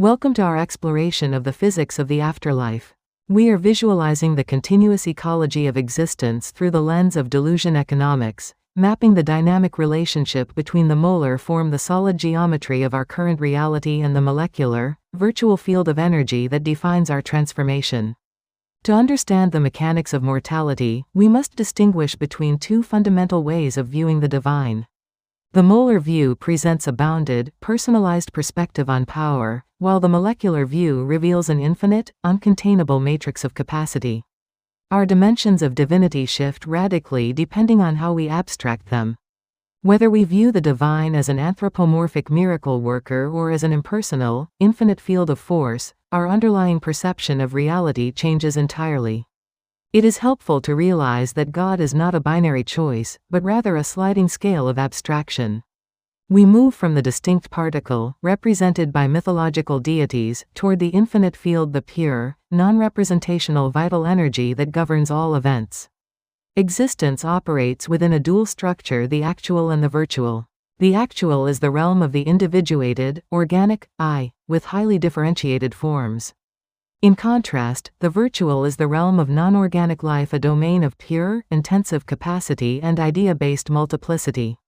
Welcome to our exploration of the physics of the afterlife. We are visualizing the continuous ecology of existence through the lens of Deleuzian economics, mapping the dynamic relationship between the molar form, the solid geometry of our current reality, and the molecular, virtual field of energy that defines our transformation. To understand the mechanics of mortality, we must distinguish between two fundamental ways of viewing the divine. The molar view presents a bounded, personalized perspective on power, while the molecular view reveals an infinite, uncontainable matrix of capacity. Our dimensions of divinity shift radically depending on how we abstract them. Whether we view the divine as an anthropomorphic miracle worker or as an impersonal, infinite field of force, our underlying perception of reality changes entirely. It is helpful to realize that God is not a binary choice, but rather a sliding scale of abstraction. We move from the distinct particle, represented by mythological deities, toward the infinite field, the pure, non-representational vital energy that governs all events. Existence operates within a dual structure, the actual and the virtual. The actual is the realm of the individuated, organic, I, with highly differentiated forms. In contrast, the virtual is the realm of non-organic life, a domain of pure, intensive capacity and idea-based multiplicity.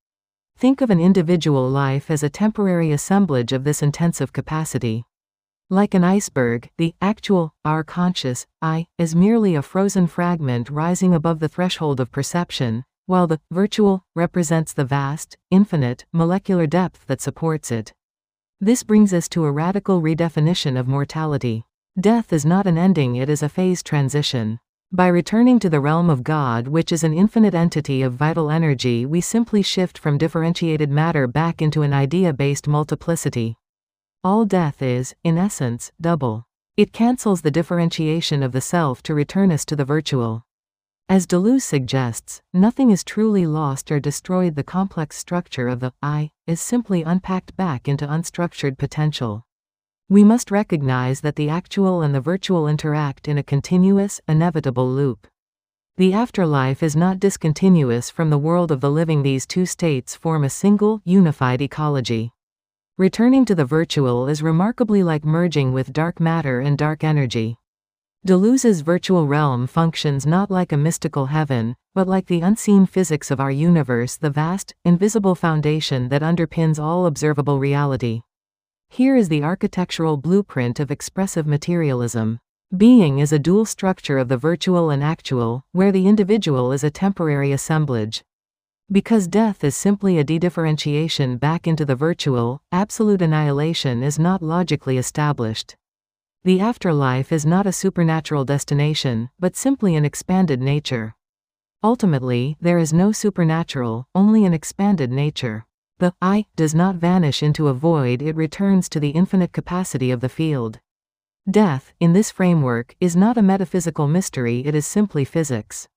Think of an individual life as a temporary assemblage of this intensive capacity. Like an iceberg, the actual, our conscious, I, is merely a frozen fragment rising above the threshold of perception, while the virtual represents the vast, infinite, molecular depth that supports it. This brings us to a radical redefinition of mortality. Death is not an ending, it is a phase transition. By returning to the realm of God, which is an infinite entity of vital energy, we simply shift from differentiated matter back into an idea-based multiplicity. All death is, in essence, double. It cancels the differentiation of the self to return us to the virtual. As Deleuze suggests, nothing is truly lost or destroyed. The complex structure of the I is simply unpacked back into unstructured potential. We must recognize that the actual and the virtual interact in a continuous, inevitable loop. The afterlife is not discontinuous from the world of the living. These two states form a single, unified ecology. Returning to the virtual is remarkably like merging with dark matter and dark energy. Deleuze's virtual realm functions not like a mystical heaven, but like the unseen physics of our universe, the vast, invisible foundation that underpins all observable reality. Here is the architectural blueprint of expressive materialism. Being is a dual structure of the virtual and actual, where the individual is a temporary assemblage. Because death is simply a dedifferentiation back into the virtual, absolute annihilation is not logically established. The afterlife is not a supernatural destination, but simply an expanded nature. Ultimately, there is no supernatural, only an expanded nature. The I does not vanish into a void, it returns to the infinite capacity of the field. Death, in this framework, is not a metaphysical mystery, it is simply physics.